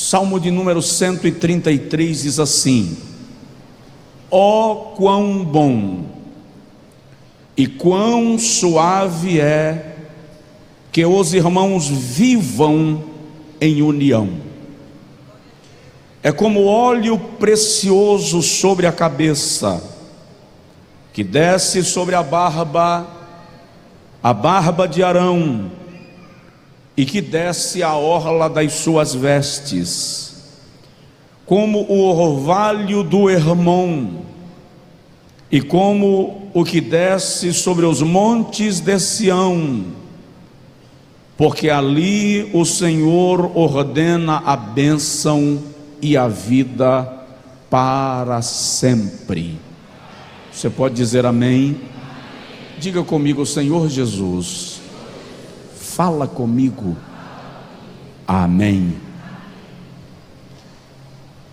Salmo de número 133 diz assim: ó quão bom e quão suave é que os irmãos vivam em união. É como óleo precioso sobre a cabeça, que desce sobre a barba de Arão, e que desce a orla das suas vestes, como o orvalho do Hermon, e como o que desce sobre os montes de Sião, porque ali o Senhor ordena a bênção e a vida para sempre. Você pode dizer amém? Diga comigo: Senhor Jesus, fala comigo. Amém.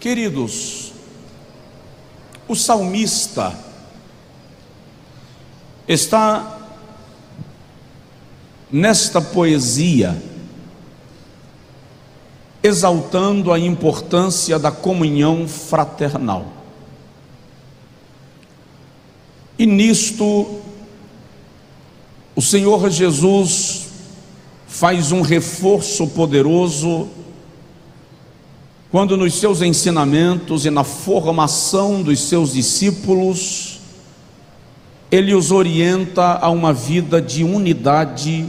Queridos, o salmista está nesta poesia exaltando a importância da comunhão fraternal. E nisto o Senhor Jesus faz um reforço poderoso quando nos seus ensinamentos e na formação dos seus discípulos Ele os orienta a uma vida de unidade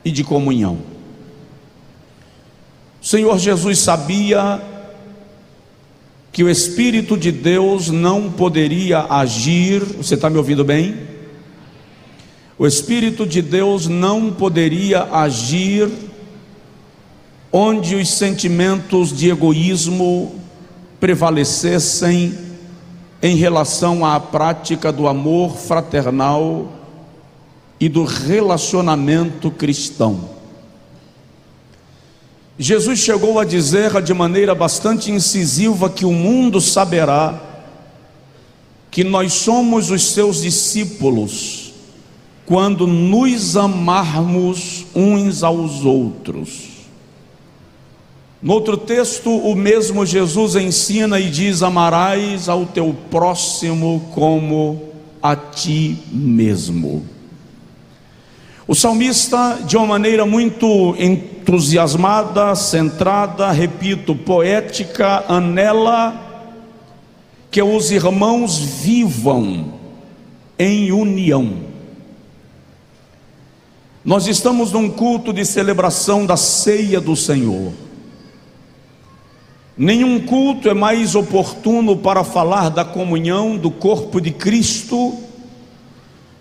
e de comunhão. O Senhor Jesus sabia que o Espírito de Deus não poderia agir. Você está me ouvindo bem? O Espírito de Deus não poderia agir onde os sentimentos de egoísmo prevalecessem em relação à prática do amor fraternal e do relacionamento cristão. Jesus chegou a dizer de maneira bastante incisiva que o mundo saberá que nós somos os seus discípulos quando nos amarmos uns aos outros. No outro texto, o mesmo Jesus ensina e diz: amarás ao teu próximo como a ti mesmo. O salmista, de uma maneira muito entusiasmada, centrada, repito, poética, anela que os irmãos vivam em união. Nós estamos num culto de celebração da ceia do Senhor. Nenhum culto é mais oportuno para falar da comunhão do corpo de Cristo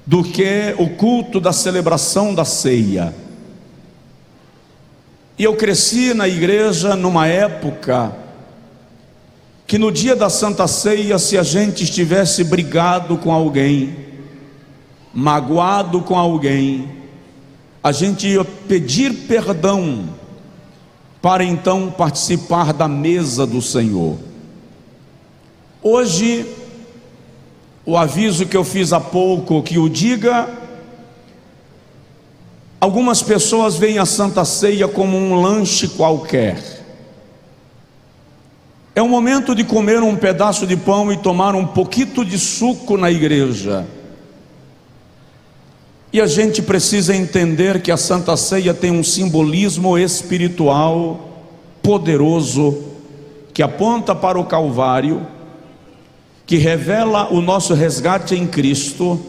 do que o culto da celebração da ceia. E eu cresci na igreja numa época que no dia da Santa Ceia, se a gente estivesse brigado com alguém, magoado com alguém, a gente ia pedir perdão para então participar da mesa do Senhor. Hoje, o aviso que eu fiz há pouco, que o diga, algumas pessoas veem a Santa Ceia como um lanche qualquer. É o momento de comer um pedaço de pão e tomar um pouquinho de suco na igreja. E a gente precisa entender que a Santa Ceia tem um simbolismo espiritual poderoso, que aponta para o Calvário, que revela o nosso resgate em Cristo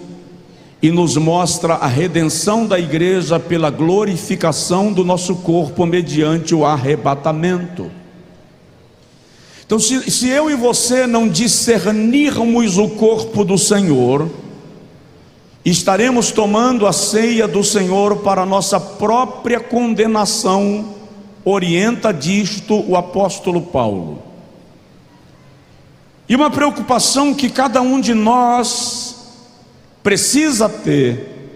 e nos mostra a redenção da igreja pela glorificação do nosso corpo mediante o arrebatamento. Então, se eu e você não discernirmos o corpo do Senhor, estaremos tomando a ceia do Senhor para nossa própria condenação. Orienta disto o apóstolo Paulo. E uma preocupação que cada um de nós precisa ter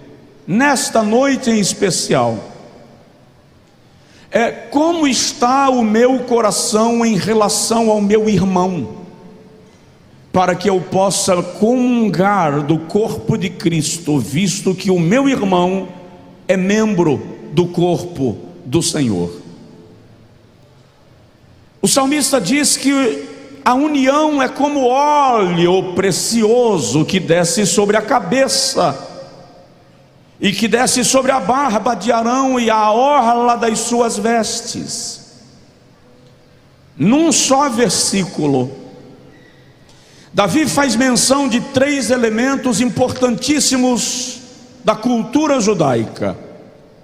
nesta noite em especial é como está o meu coração em relação ao meu irmão, para que eu possa comungar do corpo de Cristo, visto que o meu irmão é membro do corpo do Senhor. O salmista diz que a união é como óleo precioso que desce sobre a cabeça e que desce sobre a barba de Arão e a orla das suas vestes. Num só versículo, Davi faz menção de 3 elementos importantíssimos da cultura judaica: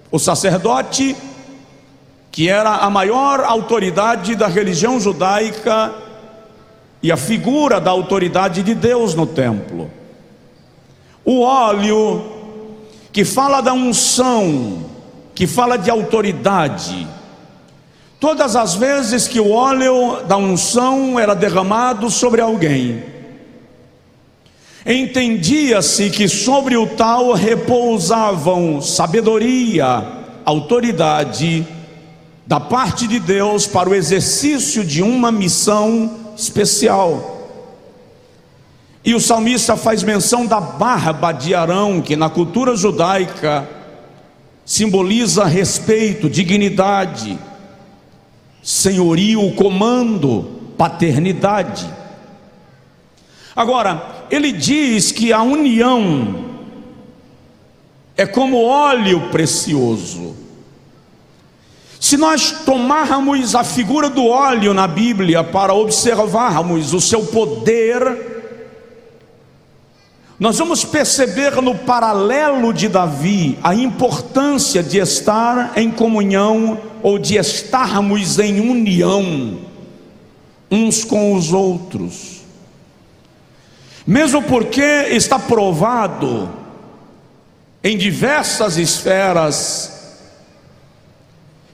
o sacerdote, que era a maior autoridade da religião judaica e a figura da autoridade de Deus no templo; o óleo, que fala da unção, que fala de autoridade. Todas as vezes que o óleo da unção era derramado sobre alguém, entendia-se que sobre o tal repousavam sabedoria, autoridade da parte de Deus para o exercício de uma missão especial. E o salmista faz menção da barba de Arão, que na cultura judaica simboliza respeito, dignidade, senhorio, comando, paternidade. Agora, ele diz que a união é como óleo precioso. Se nós tomarmos a figura do óleo na Bíblia para observarmos o seu poder, nós vamos perceber no paralelo de Davi a importância de estar em comunhão, ou de estarmos em união uns com os outros. Mesmo porque está provado em diversas esferas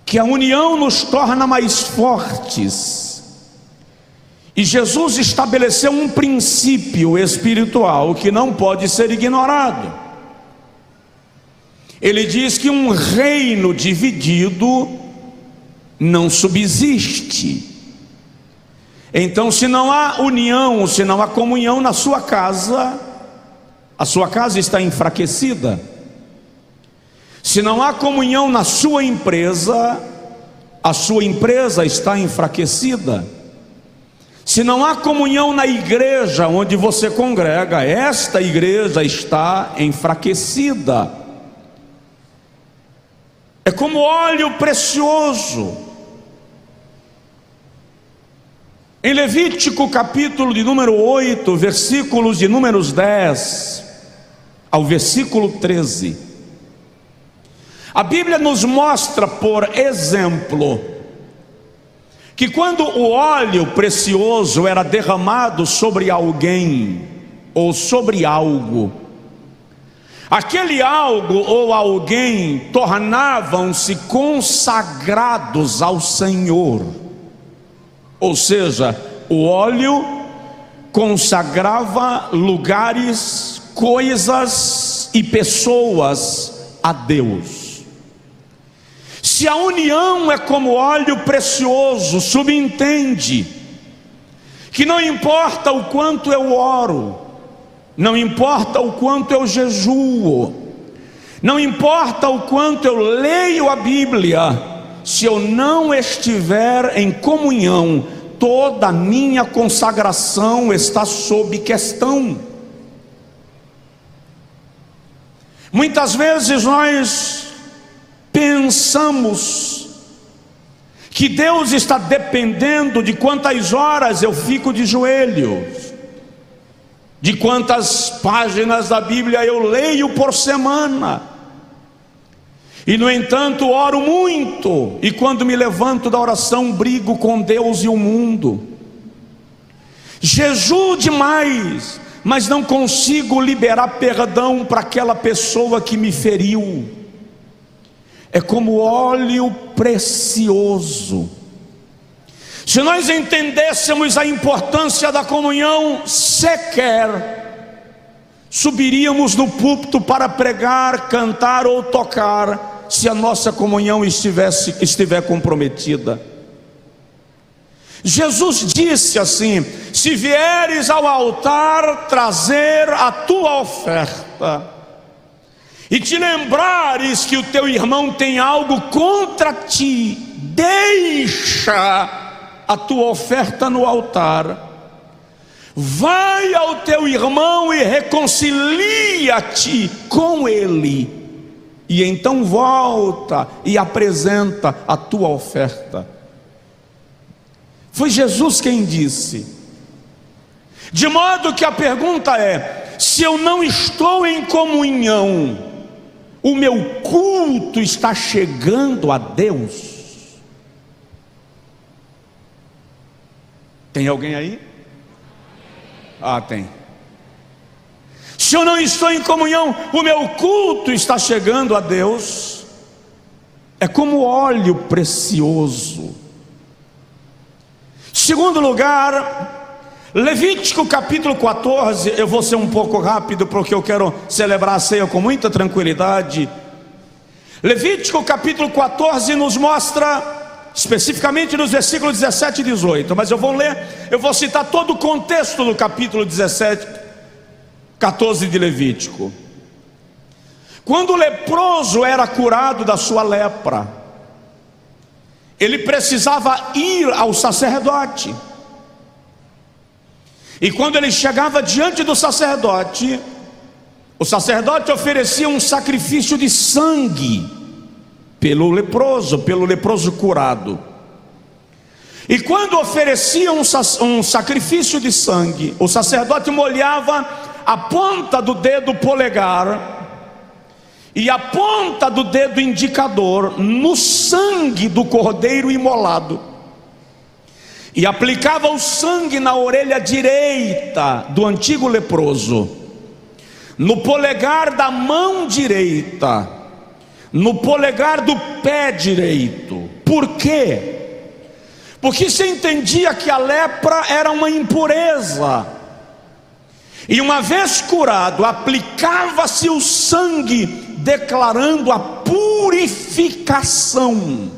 que a união nos torna mais fortes. E Jesus estabeleceu um princípio espiritual que não pode ser ignorado. Ele diz que um reino dividido não subsiste. Então, se não há união, se não há comunhão na sua casa, a sua casa está enfraquecida. Se não há comunhão na sua empresa, a sua empresa está enfraquecida. Se não há comunhão na igreja onde você congrega, esta igreja está enfraquecida. É como óleo precioso. Em Levítico capítulo de número 8, versículos de números 10 ao versículo 13, a Bíblia nos mostra, por exemplo, que quando o óleo precioso era derramado sobre alguém ou sobre algo, aquele algo ou alguém tornavam-se consagrados ao Senhor. Ou seja, o óleo consagrava lugares, coisas e pessoas a Deus. Se a união é como óleo precioso, subentende que não importa o quanto eu oro, não importa o quanto eu jejuo, não importa o quanto eu leio a Bíblia, se eu não estiver em comunhão, toda a minha consagração está sob questão. Muitas vezes nós pensamos que Deus está dependendo de quantas horas eu fico de joelhos, de quantas páginas da Bíblia eu leio por semana. E no entanto oro muito, e quando me levanto da oração brigo com Deus e o mundo. Jejuo demais, mas não consigo liberar perdão para aquela pessoa que me feriu. É como óleo precioso. Se nós entendêssemos a importância da comunhão, sequer subiríamos no púlpito para pregar, cantar ou tocar, se a nossa comunhão estiver comprometida. Jesus disse assim: se vieres ao altar trazer a tua oferta, e te lembrares que o teu irmão tem algo contra ti, deixa a tua oferta no altar, vai ao teu irmão e reconcilia-te com ele, e então volta e apresenta a tua oferta. Foi Jesus quem disse. De modo que a pergunta é: se eu não estou em comunhão, o meu culto está chegando a Deus? Tem alguém aí? Ah, tem. Se eu não estou em comunhão, o meu culto está chegando a Deus? É como óleo precioso. Segundo lugar, Levítico capítulo 14, eu vou ser um pouco rápido porque eu quero celebrar a ceia com muita tranquilidade. Levítico capítulo 14 nos mostra, especificamente nos versículos 17 e 18, mas eu vou citar todo o contexto do capítulo 14 de Levítico. Quando o leproso era curado da sua lepra, ele precisava ir ao sacerdote, e quando ele chegava diante do sacerdote, o sacerdote oferecia um sacrifício de sangue pelo leproso curado. E quando oferecia um sacrifício de sangue, o sacerdote molhava a ponta do dedo polegar e a ponta do dedo indicador no sangue do cordeiro imolado, e aplicava o sangue na orelha direita do antigo leproso, no polegar da mão direita, no polegar do pé direito. Por quê? Porque se entendia que a lepra era uma impureza, e uma vez curado, aplicava-se o sangue, declarando a purificação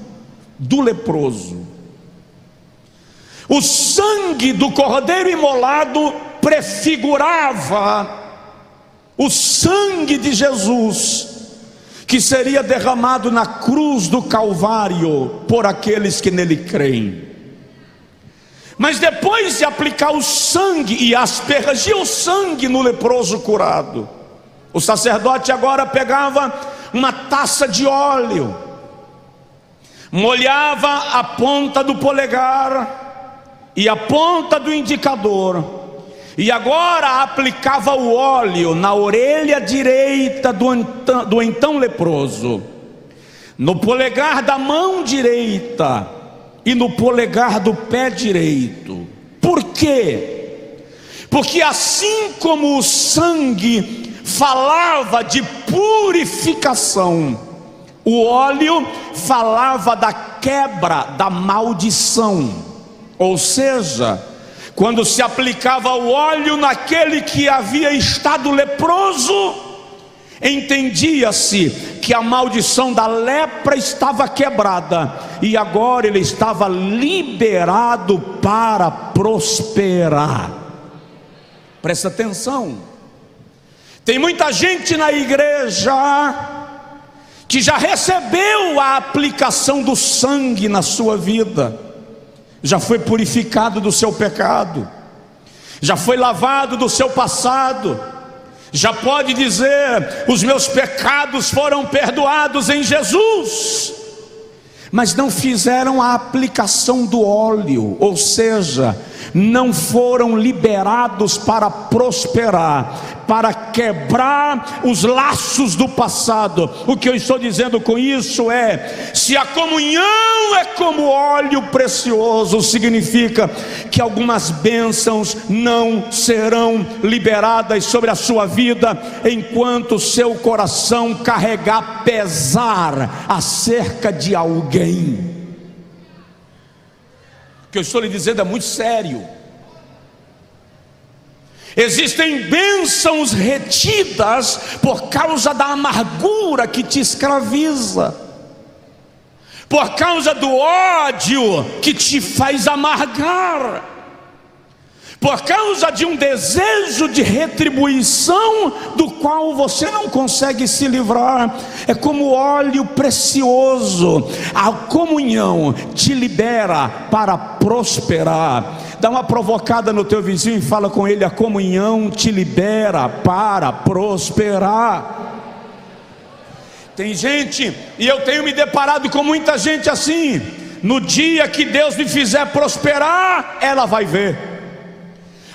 do leproso. O sangue do cordeiro imolado prefigurava o sangue de Jesus, que seria derramado na cruz do Calvário por aqueles que nele creem. Mas depois de aplicar o sangue e aspergir o sangue no leproso curado, o sacerdote agora pegava uma taça de óleo, molhava a ponta do polegar e a ponta do indicador, e agora aplicava o óleo na orelha direita do então leproso, no polegar da mão direita e no polegar do pé direito. Por quê? Porque assim como o sangue falava de purificação, o óleo falava da quebra da maldição. Ou seja, quando se aplicava o óleo naquele que havia estado leproso, entendia-se que a maldição da lepra estava quebrada, e agora ele estava liberado para prosperar. Presta atenção. Tem muita gente na igreja que já recebeu a aplicação do sangue na sua vida, já foi purificado do seu pecado, já foi lavado do seu passado, já pode dizer: os meus pecados foram perdoados em Jesus, mas não fizeram a aplicação do óleo, ou seja, não foram liberados para prosperar, para quebrar os laços do passado. O que eu estou dizendo com isso é: se a comunhão é como óleo precioso, significa que algumas bênçãos não serão liberadas sobre a sua vida enquanto o seu coração carregar pesar acerca de alguém. O que eu estou lhe dizendo é muito sério. Existem bênçãos retidas por causa da amargura que te escraviza, por causa do ódio que te faz amargar, por causa de um desejo de retribuição do qual você não consegue se livrar. É como óleo precioso. A comunhão te libera para prosperar. Dá uma provocada no teu vizinho e fala com ele: a comunhão te libera para prosperar. Tem gente, e eu tenho me deparado com muita gente assim: no dia que Deus me fizer prosperar, ela vai ver.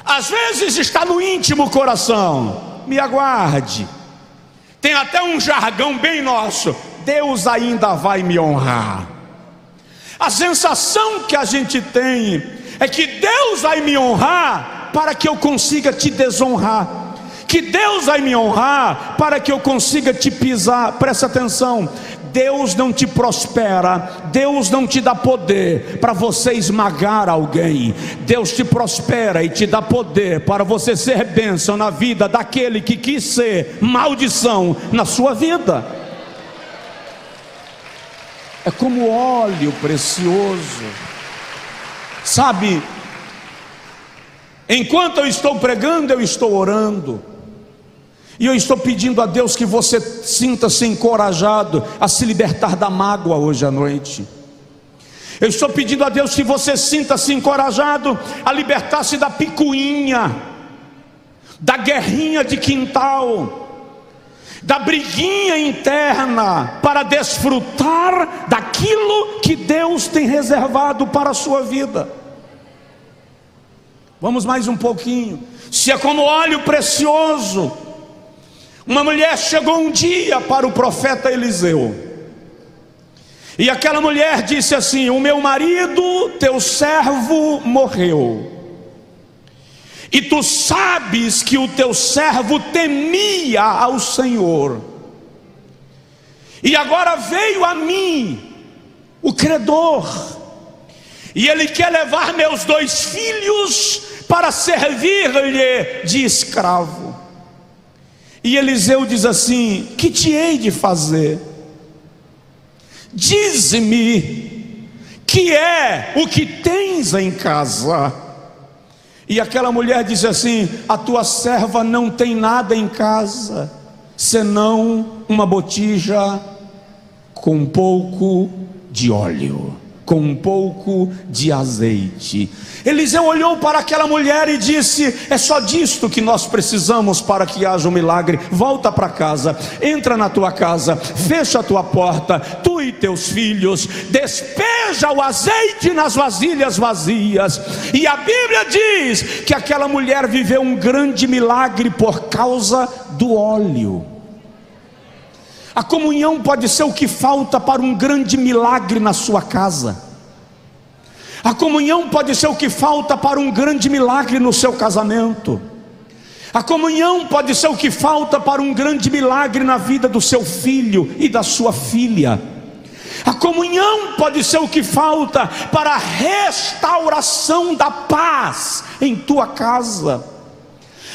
Às vezes está no íntimo coração: me aguarde. Tem até um jargão bem nosso: Deus ainda vai me honrar. A sensação que a gente tem é que Deus vai me honrar para que eu consiga te desonrar, que Deus vai me honrar para que eu consiga te pisar. Presta atenção: Deus não te prospera, Deus não te dá poder para você esmagar alguém. Deus te prospera e te dá poder para você ser bênção na vida daquele que quis ser maldição na sua vida. É como óleo precioso. Sabe, enquanto eu estou pregando, eu estou orando. E eu estou pedindo a Deus que você sinta-se encorajado a se libertar da mágoa hoje à noite. Eu estou pedindo a Deus que você sinta-se encorajado a libertar-se da picuinha, da guerrinha de quintal, da briguinha interna, para desfrutar daquilo que Deus tem reservado para a sua vida. Vamos mais um pouquinho. Se é como óleo precioso. Uma mulher chegou um dia para o profeta Eliseu, e aquela mulher disse assim: o meu marido, teu servo, morreu, e tu sabes que o teu servo temia ao Senhor, e agora veio a mim o credor, e ele quer levar meus 2 filhos para servir-lhe de escravo. E Eliseu diz assim: que te hei de fazer? Dize-me que é o que tens em casa. E aquela mulher diz assim: a tua serva não tem nada em casa, senão uma botija com um pouco de óleo, com um pouco de azeite. Eliseu olhou para aquela mulher e disse: é só disto que nós precisamos para que haja um milagre. Volta para casa, entra na tua casa, fecha a tua porta, tu e teus filhos, despeja o azeite nas vasilhas vazias. E a Bíblia diz que aquela mulher viveu um grande milagre por causa do óleo. A comunhão pode ser o que falta para um grande milagre na sua casa. A comunhão pode ser o que falta para um grande milagre no seu casamento. A comunhão pode ser o que falta para um grande milagre na vida do seu filho e da sua filha. A comunhão pode ser o que falta para a restauração da paz em tua casa.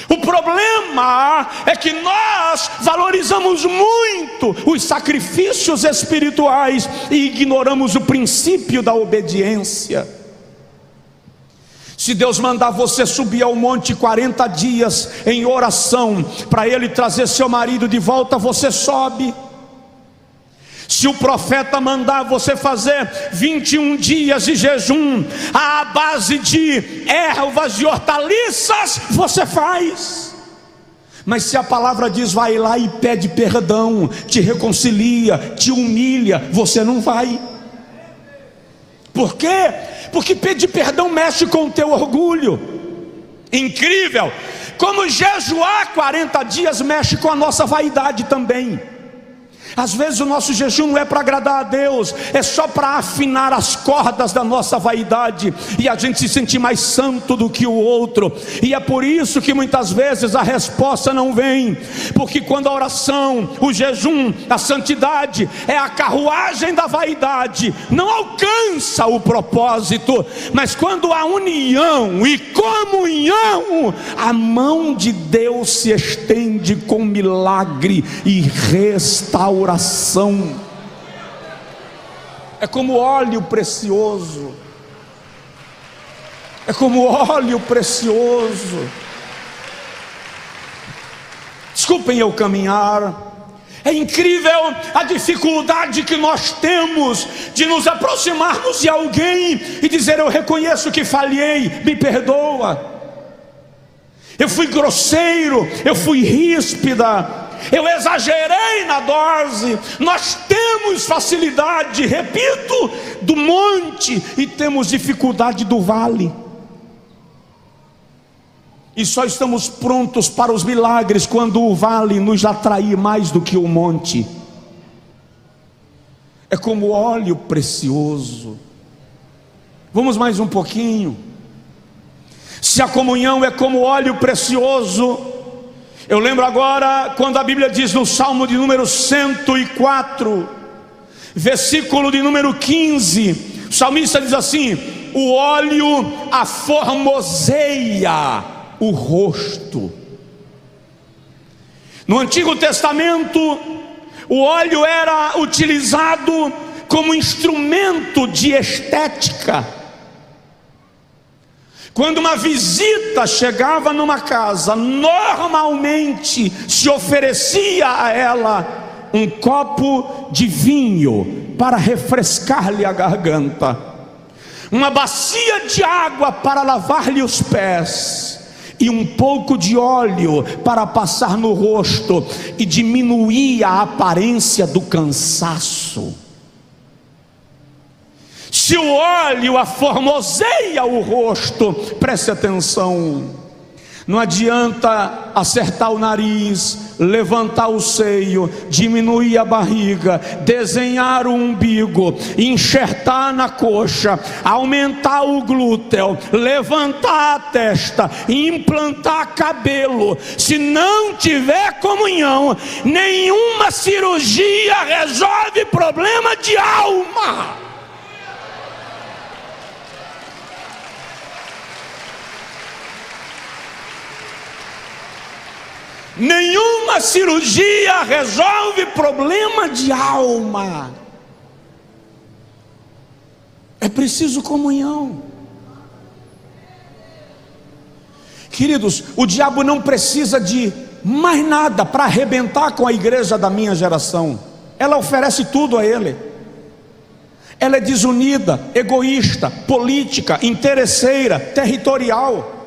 O problema é que nós valorizamos muito os sacrifícios espirituais e ignoramos o princípio da obediência. Se Deus mandar você subir ao monte 40 dias em oração para Ele trazer seu marido de volta, você sobe. Se o profeta mandar você fazer 21 dias de jejum à base de ervas e hortaliças, você faz. Mas se a palavra diz vai lá e pede perdão, te reconcilia, te humilha, você não vai. Por quê? Porque pedir perdão mexe com o teu orgulho. Incrível como jejuar 40 dias mexe com a nossa vaidade também. Às vezes o nosso jejum não é para agradar a Deus, é só para afinar as cordas da nossa vaidade e a gente se sentir mais santo do que o outro. E é por isso que muitas vezes a resposta não vem, porque quando a oração, o jejum, a santidade é a carruagem da vaidade, não alcança o propósito. Mas quando há união e comunhão, a mão de Deus se estende com milagre e restauração. É como óleo precioso. é como óleo precioso. Desculpem eu caminhar. É incrível a dificuldade que nós temos de nos aproximarmos de alguém e dizer: eu reconheço que falhei, me perdoa, eu fui grosseiro, eu fui ríspida, eu exagerei na dose. Nós temos facilidade, repito, do monte e temos dificuldade do vale. E só estamos prontos para os milagres quando o vale nos atrair mais do que o monte. É como óleo precioso. Vamos mais um pouquinho. Se a comunhão é como óleo precioso, eu lembro agora quando a Bíblia diz no Salmo de número 104, versículo de número 15, o salmista diz assim: o óleo aformoseia o rosto. No Antigo Testamento, o óleo era utilizado como instrumento de estética. Quando uma visita chegava numa casa, normalmente se oferecia a ela um copo de vinho para refrescar-lhe a garganta, uma bacia de água para lavar-lhe os pés e um pouco de óleo para passar no rosto e diminuir a aparência do cansaço. Se o óleo aformoseia o rosto, preste atenção, não adianta acertar o nariz, levantar o seio, diminuir a barriga, desenhar o umbigo, enxertar na coxa, aumentar o glúteo, levantar a testa, implantar cabelo. Se não tiver comunhão, nenhuma cirurgia resolve problema de alma. Nenhuma cirurgia resolve problema de alma. É preciso comunhão. Queridos, o diabo não precisa de mais nada para arrebentar com a igreja da minha geração. Ela oferece tudo a ele. Ela é desunida, egoísta, política, interesseira, territorial.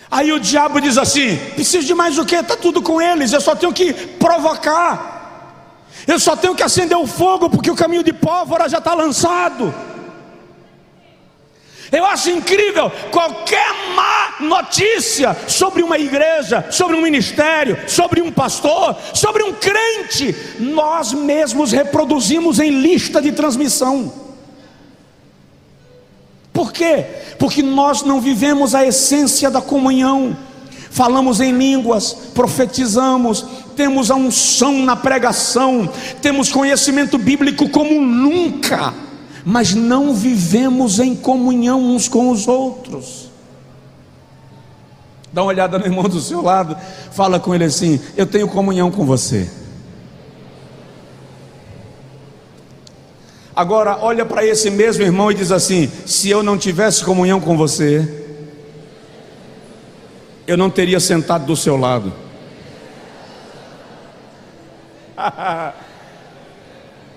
Aí o diabo diz assim: preciso de mais o quê? Está tudo com eles, eu só tenho que provocar, eu só tenho que acender o fogo, porque o caminho de pólvora já está lançado. Eu acho incrível qualquer má notícia sobre uma igreja, sobre um ministério, sobre um pastor, sobre um crente, nós mesmos reproduzimos em lista de transmissão. Por quê? Porque nós não vivemos a essência da comunhão. Falamos em línguas, profetizamos, temos a unção na pregação, temos conhecimento bíblico como nunca, mas não vivemos em comunhão uns com os outros. Dá uma olhada no irmão do seu lado, fala com ele assim: eu tenho comunhão com você. Agora olha para esse mesmo irmão e diz assim: se eu não tivesse comunhão com você, eu não teria sentado do seu lado.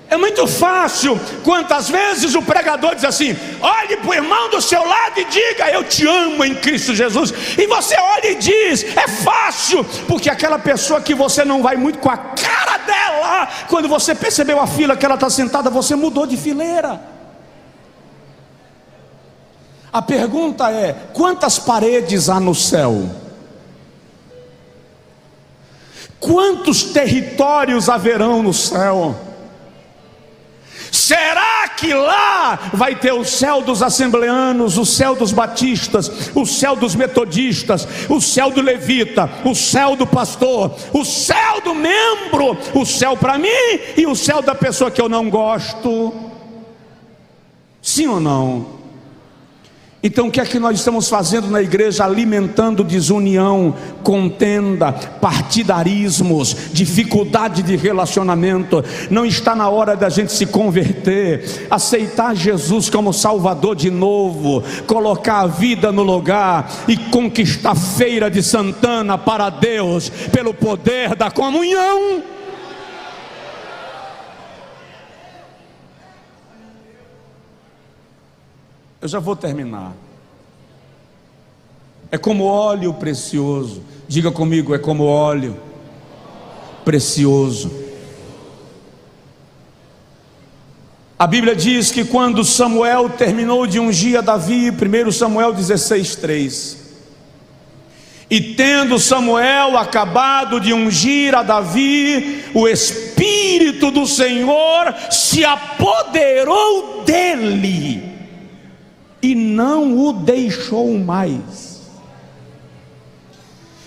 É muito fácil. Quantas vezes o pregador diz assim: olhe para o irmão do seu lado e diga: eu te amo em Cristo Jesus. E você olha e diz: é fácil, porque aquela pessoa que você não vai muito com a cara dela, quando você percebeu a fila que ela está sentada, você mudou de fileira. A pergunta é: quantas paredes há no céu? Quantos territórios haverão no céu? Será que lá vai ter o céu dos assembleanos, o céu dos batistas, o céu dos metodistas, o céu do levita, o céu do pastor, o céu do membro, o céu para mim e o céu da pessoa que eu não gosto? Sim ou não? Então o que é que nós estamos fazendo na igreja? Alimentando desunião, contenda, partidarismos, dificuldade de relacionamento. Não está na hora da gente se converter, aceitar Jesus como Salvador de novo, colocar a vida no lugar e conquistar a Feira de Santana para Deus, pelo poder da comunhão. Eu já vou terminar. É como óleo precioso. Diga comigo, é como óleo precioso. A Bíblia diz que quando Samuel terminou de ungir a Davi, 1 Samuel 16:3, e tendo Samuel acabado de ungir a Davi, o Espírito do Senhor se apoderou dele e não o deixou mais.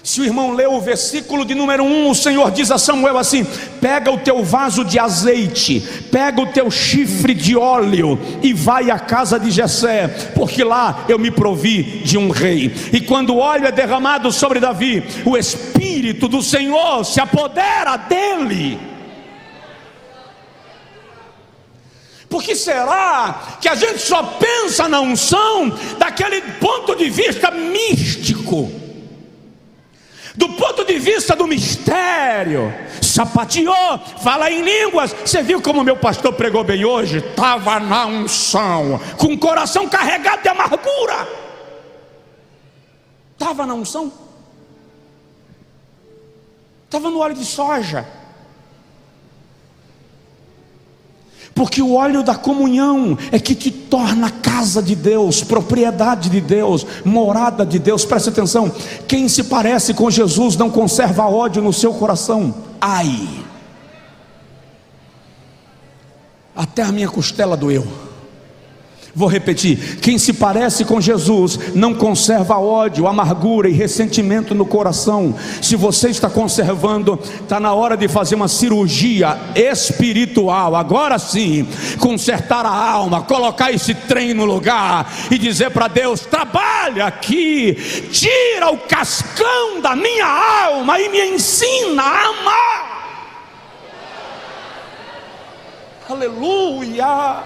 Se o irmão leu o versículo de número 1, o Senhor diz a Samuel assim: pega o teu vaso de azeite, pega o teu chifre de óleo e vai à casa de Jessé, porque lá eu me provi de um rei. E quando o óleo é derramado sobre Davi, o Espírito do Senhor se apodera dele. Por que será que a gente só pensa na unção daquele ponto de vista místico, do ponto de vista do mistério? Sapateou, fala em línguas. Você viu como meu pastor pregou bem hoje? Estava na unção, com o coração carregado de amargura. Estava na unção, estava no óleo de soja. Porque o óleo da comunhão é que te torna casa de Deus, propriedade de Deus, morada de Deus. Preste atenção: quem se parece com Jesus não conserva ódio no seu coração. Ai, até a minha costela doeu. Vou repetir: quem se parece com Jesus não conserva ódio, amargura e ressentimento no coração. Se você está conservando, está na hora de fazer uma cirurgia espiritual. Agora sim, consertar a alma, colocar esse trem no lugar e dizer para Deus: trabalha aqui, tira o cascão da minha alma e me ensina a amar. Aleluia.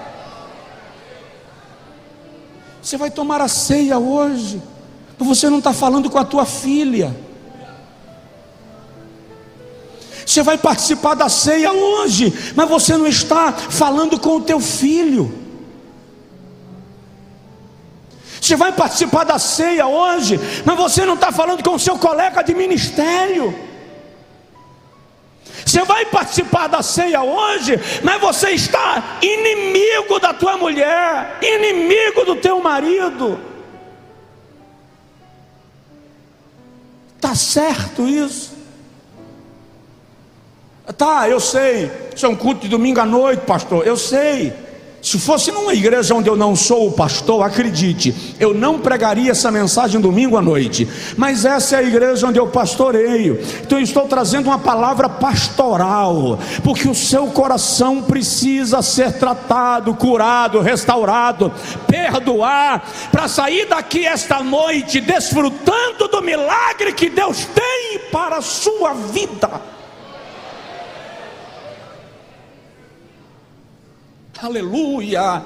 Você vai tomar a ceia hoje, mas você não está falando com a tua filha. Você vai participar da ceia hoje, mas você não está falando com o teu filho. Você vai participar da ceia hoje, mas você não está falando com o seu colega de ministério. Você vai participar da ceia hoje, mas você está inimigo da tua mulher, inimigo do teu marido. Está certo isso? Tá, eu sei. Isso é um culto de domingo à noite, pastor. Eu sei. Se fosse numa igreja onde eu não sou o pastor, acredite, eu não pregaria essa mensagem domingo à noite. Mas essa é a igreja onde eu pastoreio. Então eu estou trazendo uma palavra pastoral, porque o seu coração precisa ser tratado, curado, restaurado, perdoar, para sair daqui esta noite desfrutando do milagre que Deus tem para a sua vida. Aleluia.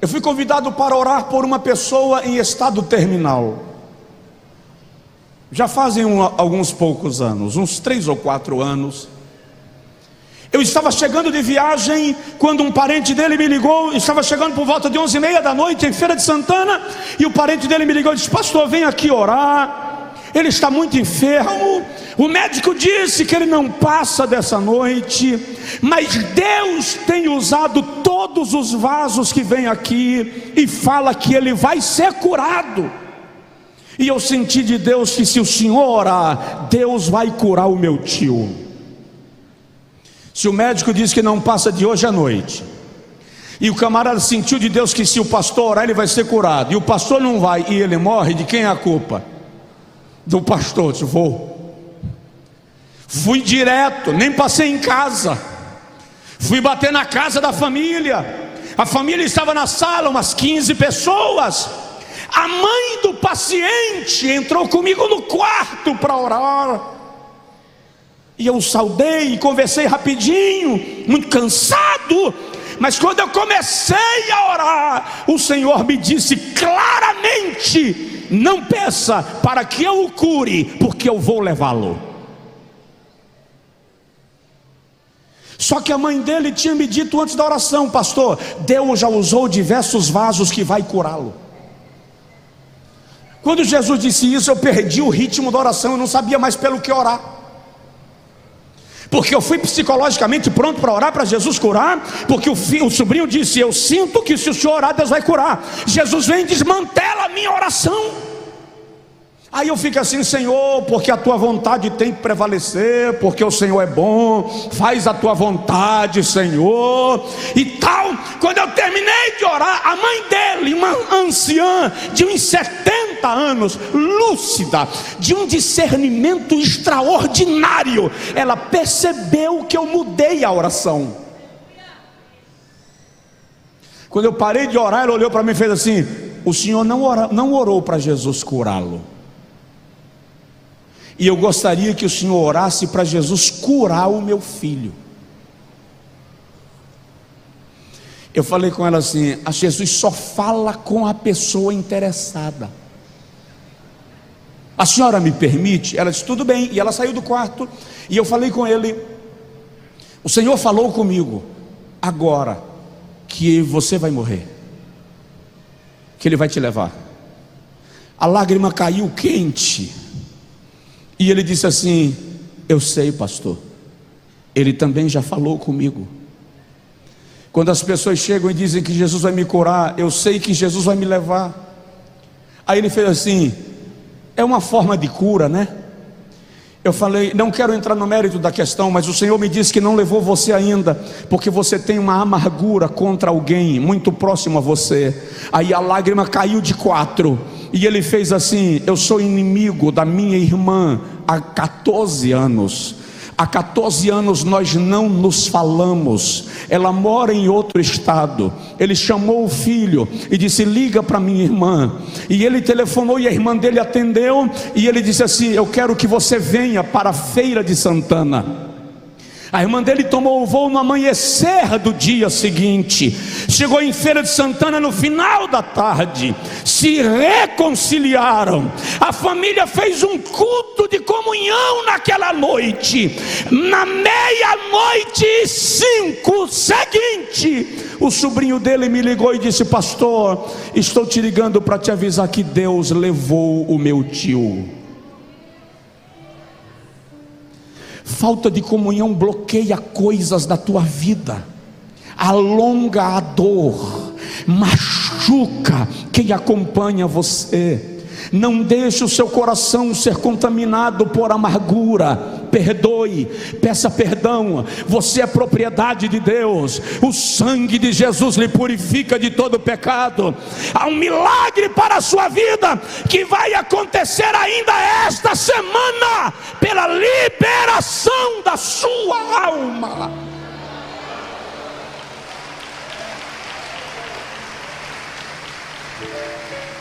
Eu fui convidado para orar por uma pessoa em estado terminal. Já fazem alguns poucos anos, uns 3 ou 4 anos. Eu estava chegando de viagem quando um parente dele me ligou. Estava chegando por volta de 11h30 da noite em Feira de Santana, e o parente dele me ligou e disse: pastor, vem aqui orar. Ele está muito enfermo. O médico disse que ele não passa dessa noite, mas Deus tem usado todos os vasos que vêm aqui e fala que ele vai ser curado. E eu senti de Deus que se o senhor orar, Deus vai curar o meu tio. Se o médico diz que não passa de hoje à noite, e o camarada sentiu de Deus que se o pastor orar ele vai ser curado, e o pastor não vai e ele morre, de quem é a culpa? Do pastor. Eu vou. Fui direto, nem passei em casa. Fui bater na casa da família. A família estava na sala, umas 15 pessoas. A mãe do paciente entrou comigo no quarto para orar. E eu saudei e conversei rapidinho, muito cansado. Mas quando eu comecei a orar, o Senhor me disse claramente: não peça para que eu o cure, porque eu vou levá-lo. Só que a mãe dele tinha me dito antes da oração: pastor, Deus já usou diversos vasos que vai curá-lo. Quando Jesus disse isso, eu perdi o ritmo da oração, eu não sabia mais pelo que orar, porque eu fui psicologicamente pronto para orar para Jesus curar, porque o sobrinho disse: eu sinto que se o senhor orar, Deus vai curar. Jesus vem e desmantela a minha oração. Aí eu fico assim: Senhor, porque a tua vontade tem que prevalecer, porque o Senhor é bom, faz a tua vontade, Senhor, e tal. Quando eu terminei de orar, a mãe dele, uma anciã de uns 70 anos, lúcida, de um discernimento extraordinário, ela percebeu que eu mudei a oração. Quando eu parei de orar, ela olhou para mim e fez assim: o senhor não orou para Jesus curá-lo, e eu gostaria que o senhor orasse para Jesus curar o meu filho. Eu falei com ela assim: a Jesus só fala com a pessoa interessada. A senhora me permite? Ela disse: tudo bem. E ela saiu do quarto, e eu falei com ele: o Senhor falou comigo agora que você vai morrer, que Ele vai te levar. A lágrima caiu quente, e ele disse assim: eu sei, pastor, Ele também já falou comigo. Quando as pessoas chegam e dizem que Jesus vai me curar, eu sei que Jesus vai me levar. Aí ele fez assim: é uma forma de cura, né? Eu falei: não quero entrar no mérito da questão, mas o Senhor me disse que não levou você ainda, porque você tem uma amargura contra alguém muito próximo a você. Aí a lágrima caiu de 4, e ele fez assim: eu sou inimigo da minha irmã há 14 anos. Há 14 anos nós não nos falamos. Ela mora em outro estado. Ele chamou o filho e disse: liga para minha irmã. E ele telefonou, e a irmã dele atendeu, e ele disse assim: eu quero que você venha para a feira de Santana. A irmã dele tomou o voo no amanhecer do dia seguinte, chegou em Feira de Santana no final da tarde, se reconciliaram. A família fez um culto de comunhão naquela noite. Na 00:05 seguinte, o sobrinho dele me ligou e disse: pastor, estou te ligando para te avisar que Deus levou o meu tio. Falta de comunhão bloqueia coisas da tua vida, alonga a dor, machuca quem acompanha você. Não deixe o seu coração ser contaminado por amargura. Perdoe, peça perdão. Você é propriedade de Deus. O sangue de Jesus lhe purifica de todo pecado. Há um milagre para a sua vida que vai acontecer ainda esta semana, pela liberação da sua alma.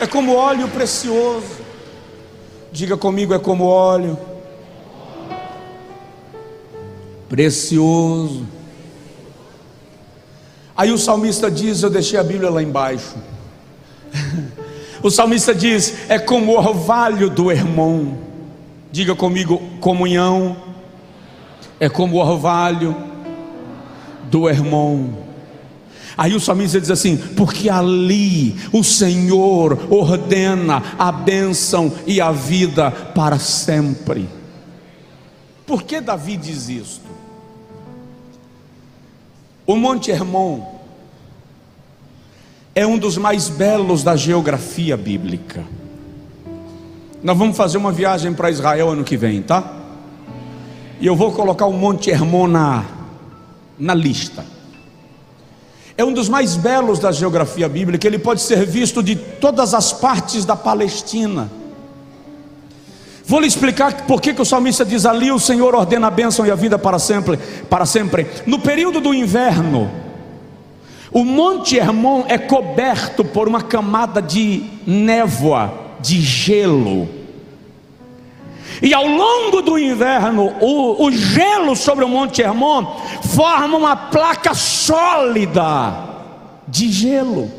É como óleo precioso. Diga comigo: é como óleo precioso. Aí o salmista diz, eu deixei a Bíblia lá embaixo. O salmista diz: é como o orvalho do Hermon. Diga comigo: comunhão é como o orvalho do Hermon. Aí o salmista diz assim: porque ali o Senhor ordena a bênção e a vida para sempre. Por que Davi diz isto? O Monte Hermon é um dos mais belos da geografia bíblica. Nós vamos fazer uma viagem para Israel ano que vem, tá? E eu vou colocar o Monte Hermon na lista. É um dos mais belos da geografia bíblica. Ele pode ser visto de todas as partes da Palestina. Vou lhe explicar por que o salmista diz: ali o Senhor ordena a bênção e a vida para sempre. No período do inverno, O Monte Hermon é coberto por uma camada de névoa, de gelo. E ao longo do inverno, o gelo sobre o Monte Hermon forma uma placa sólida de gelo,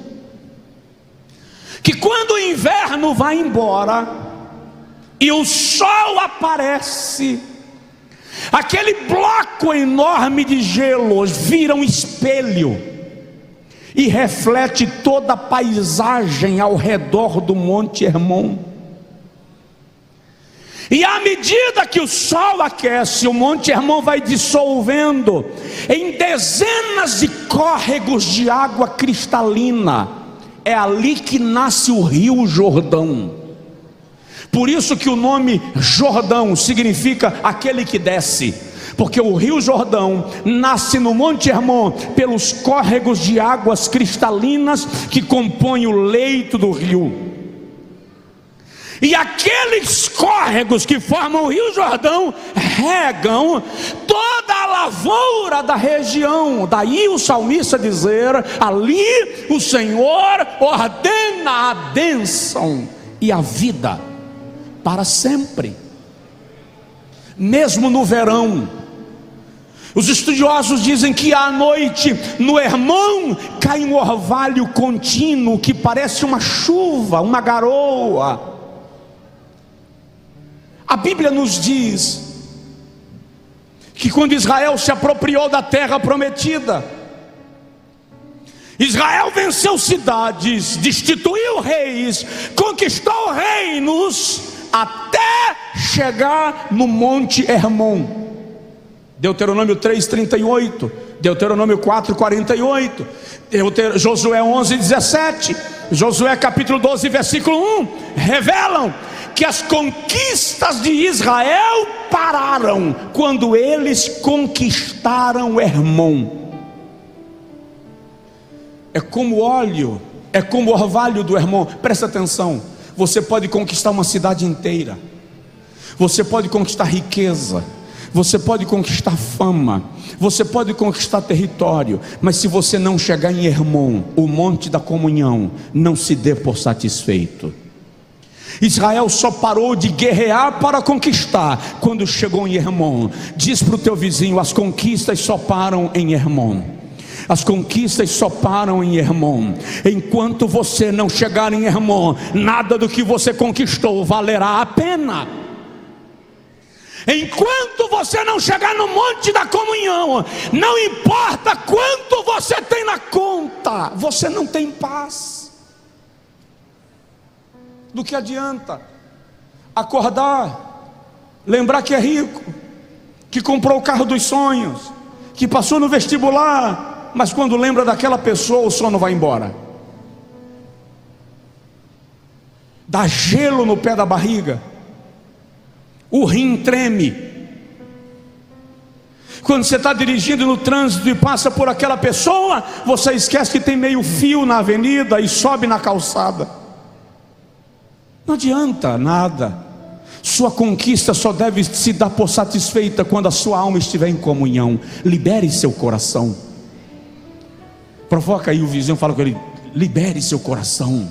que quando o inverno vai embora e o sol aparece, aquele bloco enorme de gelo vira um espelho e reflete toda a paisagem ao redor do Monte Hermon. E à medida que o sol aquece, o Monte Hermon vai dissolvendo em dezenas de córregos de água cristalina. É ali que nasce o Rio Jordão. Por isso que o nome Jordão significa aquele que desce, porque o Rio Jordão nasce no Monte Hermon pelos córregos de águas cristalinas que compõem o leito do rio. E aqueles córregos que formam o Rio Jordão regam toda a lavoura da região. Daí o salmista dizer: ali o Senhor ordena a bênção e a vida para sempre. Mesmo no verão, os estudiosos dizem que à noite no Hermon cai um orvalho contínuo que parece uma chuva, uma garoa. A Bíblia nos diz que quando Israel se apropriou da terra prometida, Israel venceu cidades, destituiu reis, conquistou reinos, até chegar no Monte Hermon. Deuteronômio 3:38, Deuteronômio 4:48, Josué 11:17, Josué capítulo 12 versículo 1 revelam que as conquistas de Israel pararam quando eles conquistaram Hermon. É como óleo, é como o orvalho do Hermon. Presta atenção, você pode conquistar uma cidade inteira, você pode conquistar riqueza, você pode conquistar fama, você pode conquistar território, mas se você não chegar em Hermon, o monte da comunhão, não se dê por satisfeito. Israel só parou de guerrear para conquistar quando chegou em Hermon. Diz para o teu vizinho: as conquistas só param em Hermon. As conquistas só param em Hermon. Enquanto você não chegar em Hermon, nada do que você conquistou valerá a pena. Enquanto você não chegar no monte da comunhão, não importa quanto você tem na conta, você não tem paz. Do que adianta acordar, lembrar que é rico, que comprou o carro dos sonhos, que passou no vestibular, mas quando lembra daquela pessoa, o sono vai embora. Dá gelo no pé da barriga, o rim treme. Quando você está dirigindo no trânsito e passa por aquela pessoa, você esquece que tem meio fio na avenida e sobe na calçada. Não adianta nada. Sua conquista só deve se dar por satisfeita quando a sua alma estiver em comunhão. Libere seu coração. Provoca aí o vizinho, fala com ele: libere seu coração.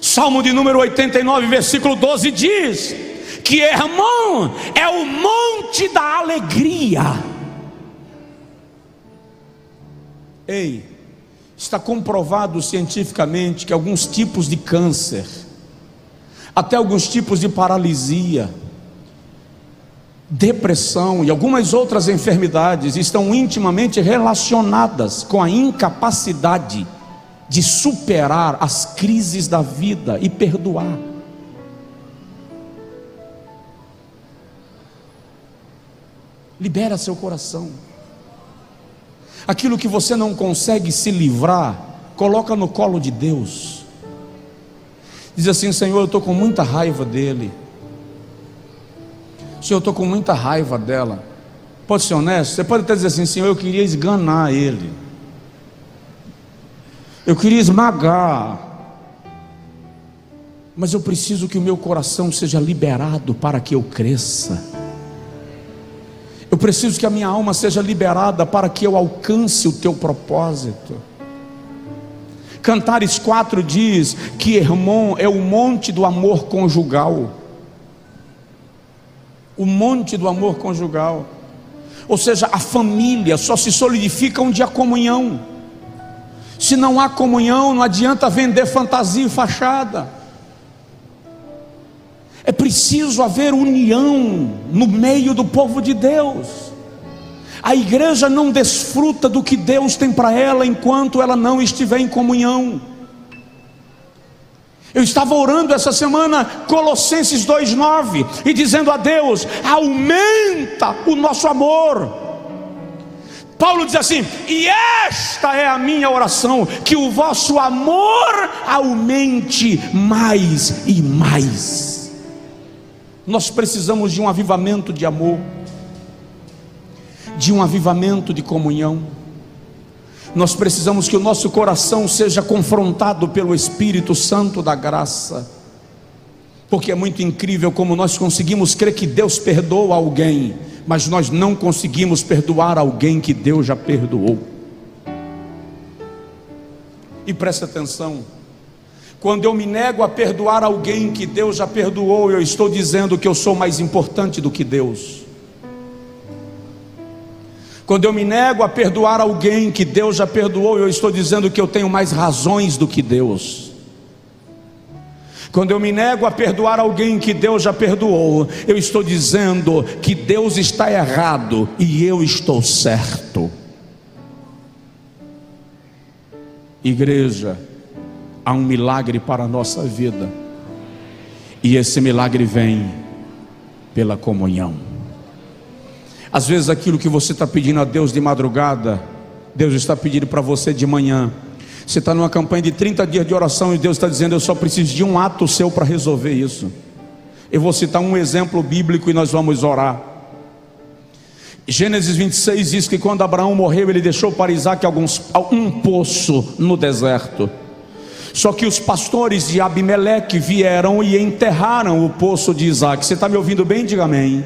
Salmo de número 89, versículo 12 diz que Hermon é o monte da alegria. Ei, está comprovado cientificamente que alguns tipos de câncer, até alguns tipos de paralisia, depressão e algumas outras enfermidades estão intimamente relacionadas com a incapacidade de superar as crises da vida e perdoar. Libera seu coração. Aquilo que você não consegue se livrar, coloca no colo de Deus. Diz assim: Senhor, eu estou com muita raiva dele. Senhor, eu estou com muita raiva dela. Pode ser honesto? Você pode até dizer assim: Senhor, eu queria esganar ele, eu queria esmagar, mas eu preciso que o meu coração seja liberado para que eu cresça. Eu preciso que a minha alma seja liberada para que eu alcance o teu propósito. Cantares 4 diz que Hermon é o monte do amor conjugal. O monte do amor conjugal. Ou seja, a família só se solidifica onde há comunhão. Se não há comunhão, não adianta vender fantasia e fachada. É preciso haver união no meio do povo de Deus. A igreja não desfruta do que Deus tem para ela enquanto ela não estiver em comunhão. Eu estava orando essa semana Colossenses 2:9 e dizendo a Deus: aumenta o nosso amor. Paulo diz assim: e esta é a minha oração, que o vosso amor aumente mais e mais. Nós precisamos de um avivamento de amor, de um avivamento de comunhão. Nós precisamos que o nosso coração seja confrontado pelo Espírito Santo da graça, porque é muito incrível como nós conseguimos crer que Deus perdoa alguém, mas nós não conseguimos perdoar alguém que Deus já perdoou. E preste atenção, quando eu me nego a perdoar alguém que Deus já perdoou, eu estou dizendo que eu sou mais importante do que Deus. Quando eu me nego a perdoar alguém que Deus já perdoou, eu estou dizendo que eu tenho mais razões do que Deus. Quando eu me nego a perdoar alguém que Deus já perdoou, eu estou dizendo que Deus está errado e eu estou certo. Igreja, há um milagre para a nossa vida, e esse milagre vem pela comunhão. Às vezes aquilo que você está pedindo a Deus de madrugada, Deus está pedindo para você de manhã. Você está numa campanha de 30 dias de oração e Deus está dizendo: eu só preciso de um ato seu para resolver isso. Eu vou citar um exemplo bíblico e nós vamos orar. Gênesis 26 diz que quando Abraão morreu, ele deixou para Isaac um poço no deserto. Só que os pastores de Abimeleque vieram e enterraram o poço de Isaac. Você está me ouvindo bem? Diga amém.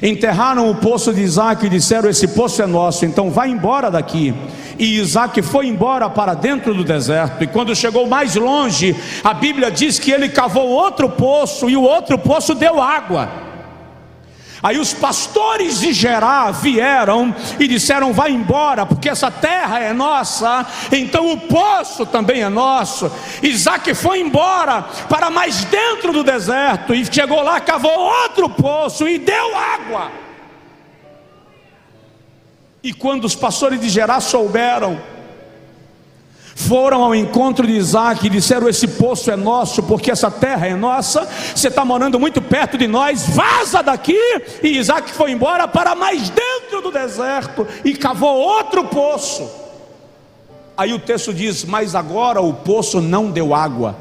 Enterraram o poço de Isaac e disseram: esse poço é nosso, então vai embora daqui. E Isaac foi embora para dentro do deserto, e quando chegou mais longe, a Bíblia diz que ele cavou outro poço, e o outro poço deu água. Aí os pastores de Gerar vieram e disseram: vai embora, porque essa terra é nossa, então o poço também é nosso. Isaac foi embora para mais dentro do deserto, e chegou lá, cavou outro poço e deu água. E quando os pastores de Gerar souberam, foram ao encontro de Isaac e disseram: esse poço é nosso, porque essa terra é nossa, você está morando muito perto de nós, vaza daqui. E Isaac foi embora para mais dentro do deserto e cavou outro poço. Aí o texto diz: mas agora o poço não deu água.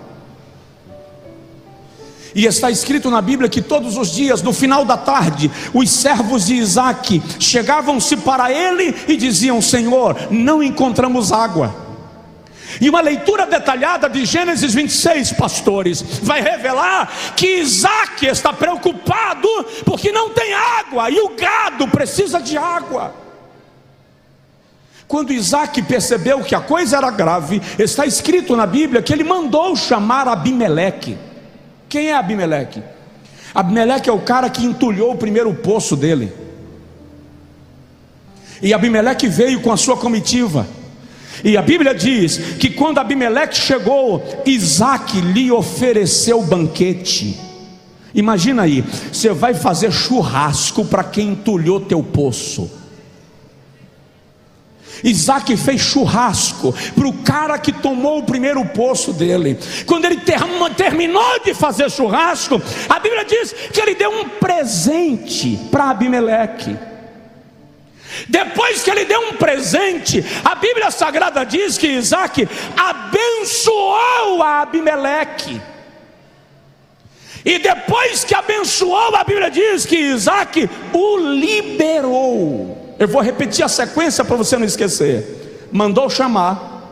E está escrito na Bíblia que todos os dias, no final da tarde, os servos de Isaac chegavam-se para ele e diziam: Senhor, não encontramos água. E uma leitura detalhada de Gênesis 26, pastores, vai revelar que Isaac está preocupado porque não tem água, e o gado precisa de água. Quando Isaac percebeu que a coisa era grave, está escrito na Bíblia que ele mandou chamar Abimeleque. Quem é Abimeleque? Abimeleque é o cara que entulhou o primeiro poço dele. E Abimeleque veio com a sua comitiva. E a Bíblia diz que quando Abimeleque chegou, Isaac lhe ofereceu banquete. Imagina aí, você vai fazer churrasco para quem entulhou teu poço. Isaac fez churrasco para o cara que tomou o primeiro poço dele. Quando ele terminou de fazer churrasco, a Bíblia diz que ele deu um presente para Abimeleque. Depois que ele deu um presente, a Bíblia Sagrada diz que Isaac abençoou a Abimeleque. E depois que abençoou, a Bíblia diz que Isaac o liberou. Eu vou repetir a sequência para você não esquecer. Mandou chamar,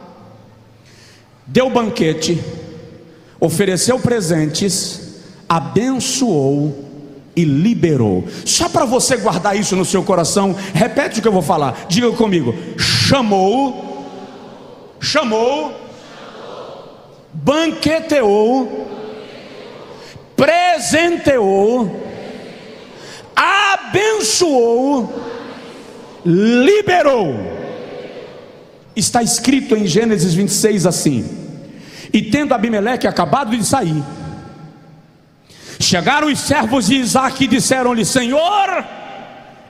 deu banquete, ofereceu presentes, abençoou e liberou. Só para você guardar isso no seu coração, repete o que eu vou falar, diga comigo: chamou, banqueteou, presenteou, abençoou, liberou. Está escrito em Gênesis 26 assim: e tendo Abimeleque acabado de sair, chegaram os servos de Isaque e disseram-lhe: Senhor,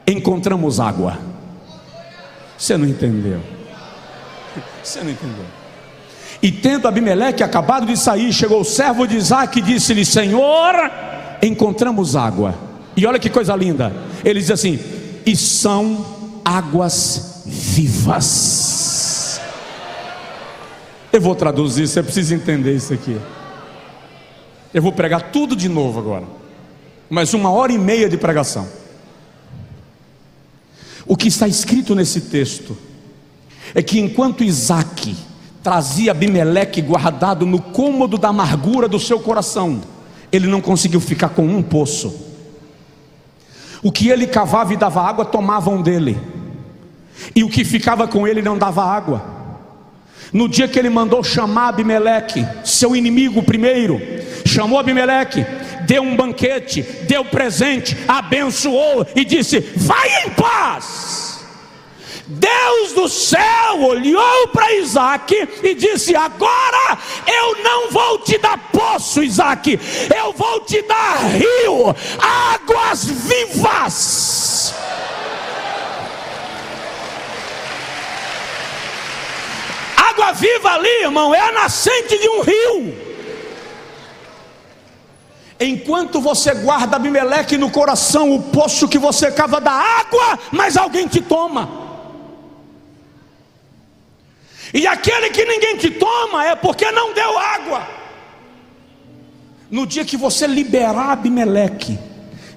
encontramos água. Você não entendeu? Você não entendeu? E tendo Abimeleque acabado de sair, chegou o servo de Isaque e disse-lhe: Senhor, encontramos água. E olha que coisa linda, ele diz assim: e são águas vivas. Eu vou traduzir, você precisa entender isso aqui. Eu vou pregar tudo de novo agora, mais 1h30 de pregação. O que está escrito nesse texto é que enquanto Isaque trazia Abimeleque guardado no cômodo da amargura do seu coração, ele não conseguiu ficar com um poço. O que ele cavava e dava água, tomavam dele, e o que ficava com ele não dava água. No dia que ele mandou chamar Abimeleque, seu inimigo primeiro, chamou Abimeleque, deu um banquete, deu presente, abençoou e disse: vai em paz. Deus do céu olhou para Isaque e disse: agora eu não vou te dar poço, Isaque, eu vou te dar rio, águas vivas. Água viva ali, irmão, é a nascente de um rio. Enquanto você guarda Abimeleque no coração, o poço que você cava dá água, mas alguém te toma. E aquele que ninguém te toma é porque não deu água. No dia que você liberar Abimeleque,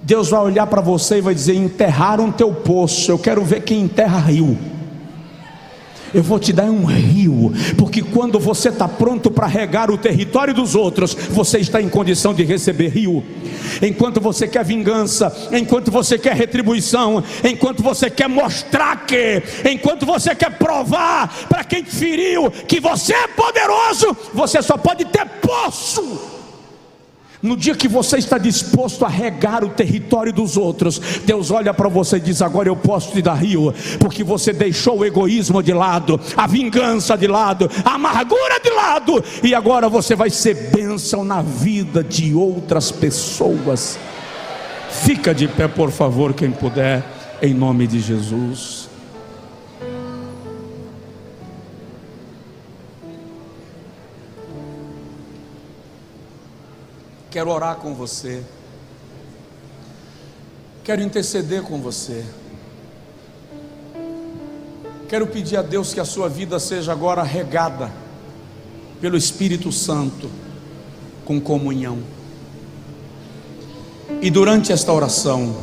Deus vai olhar para você e vai dizer: enterraram teu poço, eu quero ver quem enterra rio. Eu vou te dar um rio, porque quando você está pronto para regar o território dos outros, você está em condição de receber rio. Enquanto você quer vingança, enquanto você quer retribuição, enquanto você quer mostrar que, enquanto você quer provar para quem te feriu que você é poderoso, você só pode ter poço. No dia que você está disposto a regar o território dos outros, Deus olha para você e diz: agora eu posso te dar rio, porque você deixou o egoísmo de lado, a vingança de lado, a amargura de lado, e agora você vai ser bênção na vida de outras pessoas. Fica de pé, por favor, quem puder, em nome de Jesus. Quero orar com você, quero interceder com você, quero pedir a Deus que a sua vida seja agora regada pelo Espírito Santo, com comunhão. E durante esta oração,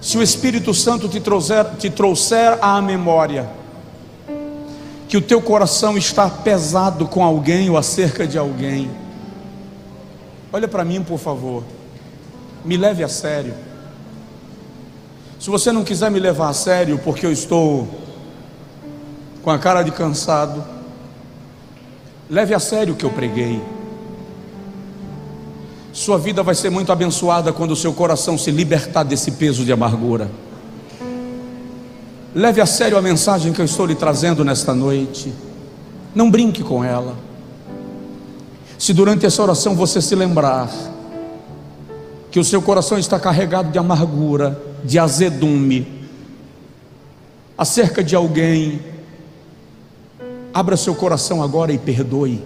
se o Espírito Santo te trouxer à memória que o teu coração está pesado com alguém ou acerca de alguém, olha para mim, por favor, me leve a sério. Se você não quiser me levar a sério porque eu estou com a cara de cansado, leve a sério o que eu preguei. Sua vida vai ser muito abençoada quando o seu coração se libertar desse peso de amargura. Leve a sério a mensagem que eu estou lhe trazendo nesta noite. Não brinque com ela. Se durante essa oração você se lembrar que o seu coração está carregado de amargura, de azedume, acerca de alguém, abra seu coração agora e perdoe.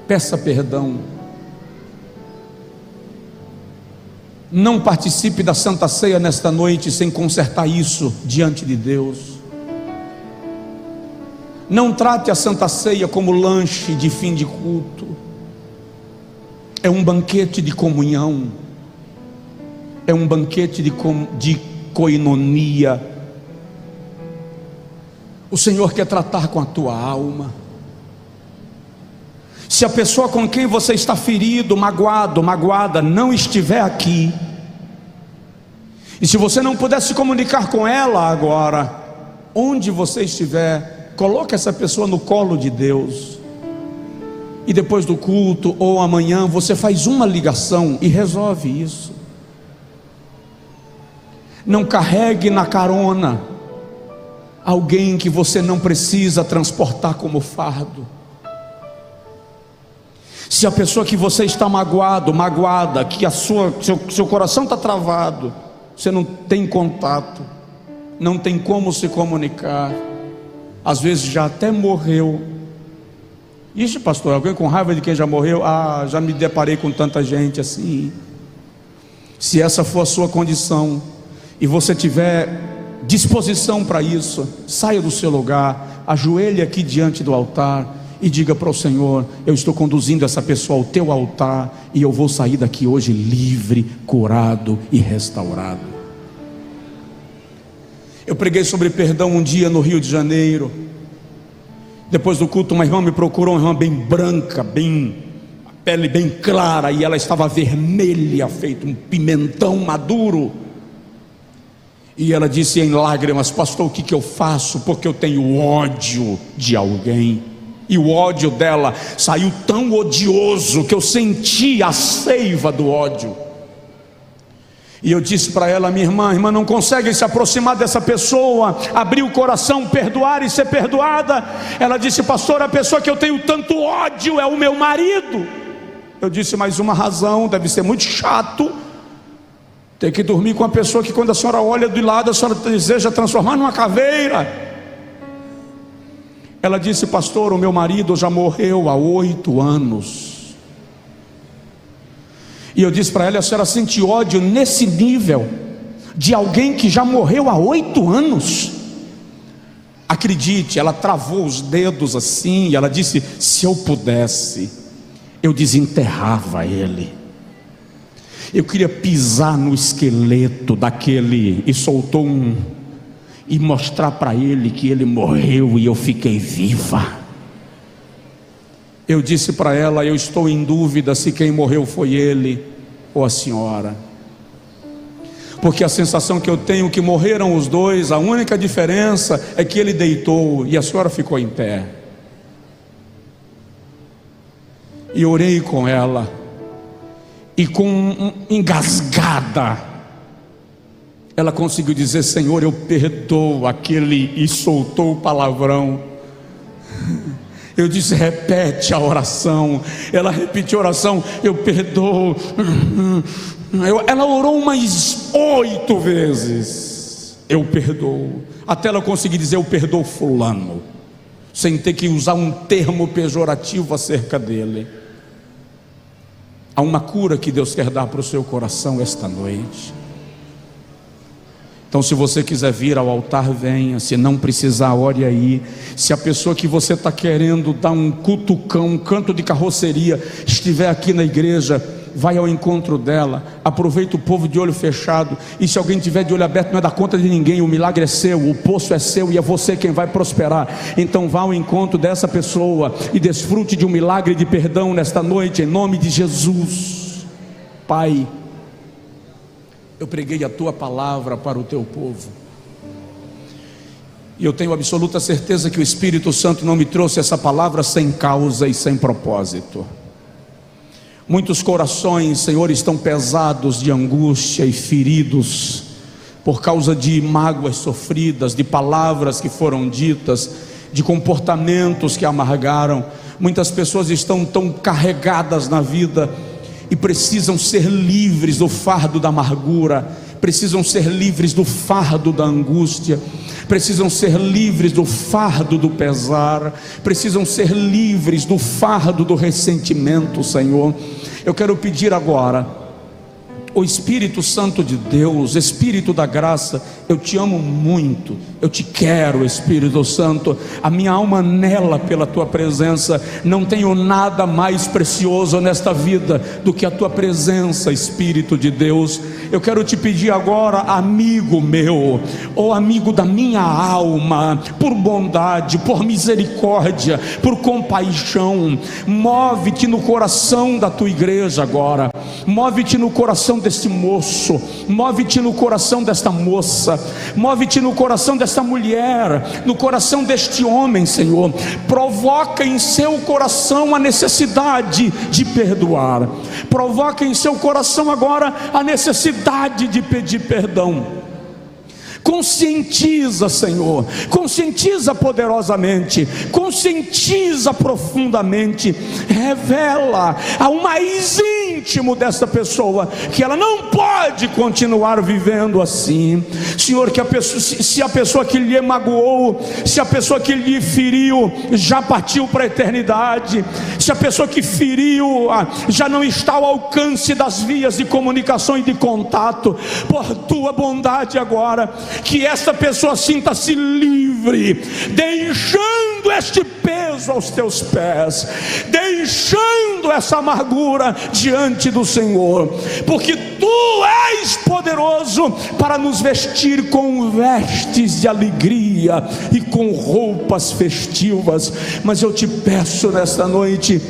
Peça perdão. Não participe da Santa Ceia nesta noite sem consertar isso diante de Deus. Não trate a Santa Ceia como lanche de fim de culto. É um banquete de comunhão, é um banquete de coinonia. O Senhor quer tratar com a tua alma. Se a pessoa com quem você está ferido, magoado, magoada, não estiver aqui, e se você não puder se comunicar com ela agora, onde você estiver, coloque essa pessoa no colo de Deus. E depois do culto ou amanhã você faz uma ligação e resolve isso. Não carregue na carona alguém que você não precisa transportar como fardo. Se a pessoa que você está magoado, magoada, que seu coração está travado, você não tem contato, não tem como se comunicar, às vezes já até morreu. Ixi, pastor, alguém com raiva de quem já morreu? Ah, já me deparei com tanta gente assim. Se essa for a sua condição e você tiver disposição para isso, saia do seu lugar, ajoelhe aqui diante do altar e diga para o Senhor: eu estou conduzindo essa pessoa ao teu altar e eu vou sair daqui hoje livre, curado e restaurado. Eu preguei sobre perdão um dia no Rio de Janeiro. Depois do culto, uma irmã me procurou, uma irmã bem branca, a pele bem clara, e ela estava vermelha, feito um pimentão maduro. E ela disse em lágrimas: pastor, o que eu faço? Porque eu tenho ódio de alguém. E o ódio dela saiu tão odioso que eu senti a seiva do ódio. E eu disse para ela: minha irmã, a irmã não consegue se aproximar dessa pessoa, abrir o coração, perdoar e ser perdoada. Ela disse: pastor, a pessoa que eu tenho tanto ódio é o meu marido. Eu disse: mais uma razão, deve ser muito chato ter que dormir com uma pessoa que quando a senhora olha de lado, a senhora deseja transformar numa caveira. Ela disse: pastor, o meu marido já morreu há 8 anos. E eu disse para ela: a senhora sente ódio nesse nível de alguém que já morreu há 8 anos? Acredite, ela travou os dedos assim, e ela disse: se eu pudesse, eu desenterrava ele. Eu queria pisar no esqueleto daquele e soltou e mostrar para ele que ele morreu e eu fiquei viva. Eu disse para ela: eu estou em dúvida se quem morreu foi ele ou a senhora, porque a sensação que eu tenho é que morreram os dois, a única diferença é que ele deitou e a senhora ficou em pé. E orei com ela, e engasgada, ela conseguiu dizer: Senhor, eu perdoo aquele, e soltou o palavrão. Eu disse: repete a oração. Ela repetiu a oração: eu perdoo. Ela orou umas 8 vezes: eu perdoo, até ela conseguir dizer: eu perdoo fulano, sem ter que usar um termo pejorativo acerca dele. Há uma cura que Deus quer dar para o seu coração esta noite. Então, se você quiser vir ao altar, venha. Se não precisar, ore aí. Se a pessoa que você está querendo dar um cutucão, um canto de carroceria, estiver aqui na igreja, vai ao encontro dela. Aproveita o povo de olho fechado. E se alguém tiver de olho aberto, não é da conta de ninguém. O milagre é seu, o poço é seu, e é você quem vai prosperar. Então vá ao encontro dessa pessoa e desfrute de um milagre de perdão nesta noite, em nome de Jesus. Pai, eu preguei a tua palavra para o teu povo, e eu tenho absoluta certeza que o Espírito Santo não me trouxe essa palavra sem causa e sem propósito. Muitos corações, Senhor, estão pesados de angústia e feridos por causa de mágoas sofridas, de palavras que foram ditas, de comportamentos que amargaram. Muitas pessoas estão tão carregadas na vida e precisam ser livres do fardo da amargura, precisam ser livres do fardo da angústia, precisam ser livres do fardo do pesar, precisam ser livres do fardo do ressentimento. Senhor, eu quero pedir agora, O Espírito Santo de Deus, Espírito da graça, eu te amo muito, eu te quero, Espírito Santo, a minha alma anela pela tua presença, não tenho nada mais precioso nesta vida do que a tua presença, Espírito de Deus. Eu quero te pedir agora, amigo meu, ou amigo da minha alma, por bondade, por misericórdia, por compaixão, move-te no coração da tua igreja agora, move-te no coração deste moço, move-te no coração desta moça, move-te no coração desta mulher, no coração deste homem, Senhor. Provoca em seu coração a necessidade de perdoar, provoca em seu coração agora a necessidade de pedir perdão. Conscientiza, Senhor, conscientiza poderosamente, conscientiza profundamente, revela ao mais íntimo dessa pessoa que ela não pode continuar vivendo assim. Senhor, que a pessoa, se a pessoa que lhe magoou, se a pessoa que lhe feriu já partiu para a eternidade, se a pessoa que feriu já não está ao alcance das vias de comunicação e de contato, por tua bondade agora, que essa pessoa sinta-se livre, deixando este peso aos teus pés, deixando essa amargura diante do Senhor, porque tu és poderoso para nos vestir com vestes de alegria e com roupas festivas. Mas eu te peço nesta noite,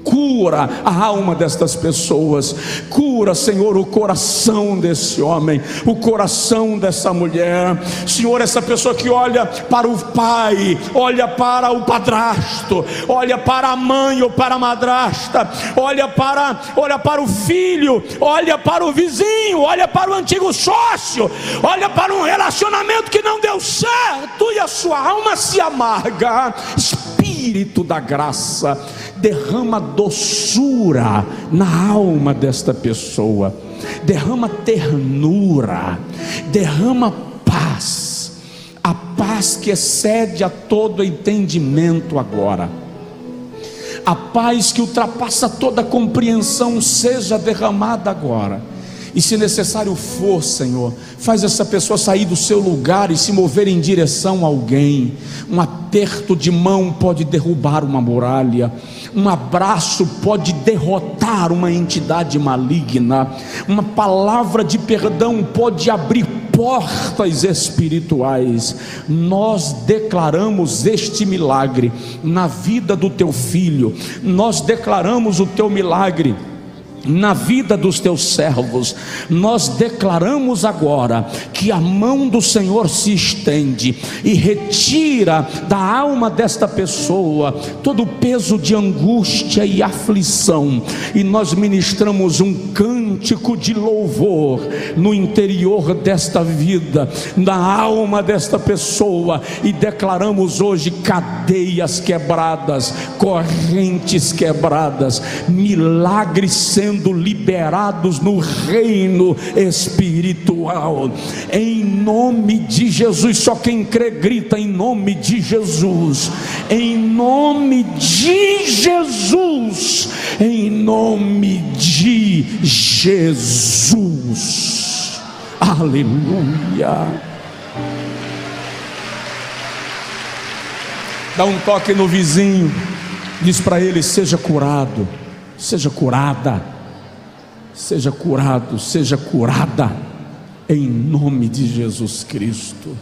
cura a alma destas pessoas, cura, Senhor, o coração desse homem, o coração dessa mulher. Senhor, essa pessoa que olha para o pai, olha para o padrasto, olha para a mãe ou para a madrasta, olha para o filho, olha para o vizinho, olha para o antigo sócio, olha para um relacionamento que não deu certo e a sua alma se amarga. Espírito da graça, derrama doçura na alma desta pessoa, derrama ternura, derrama paz, a paz que excede a todo entendimento agora, a paz que ultrapassa toda compreensão seja derramada agora. E se necessário for, Senhor, faz essa pessoa sair do seu lugar e se mover em direção a alguém. Um aperto de mão pode derrubar uma muralha, um abraço pode derrotar uma entidade maligna, uma palavra de perdão pode abrir portas espirituais. Nós declaramos este milagre na vida do teu filho, nós declaramos o teu milagre na vida dos teus servos. Nós declaramos agora que a mão do Senhor se estende e retira da alma desta pessoa todo o peso de angústia e aflição, e nós ministramos um cântico de louvor no interior desta vida, na alma desta pessoa, e declaramos hoje cadeias quebradas, correntes quebradas, milagres sendo liberados no reino espiritual, em nome de Jesus. Só quem crê grita em nome de Jesus, em nome de Jesus, em nome de Jesus. Aleluia. Dá um toque no vizinho, diz para ele: seja curado, seja curada, seja curado, seja curada, em nome de Jesus Cristo.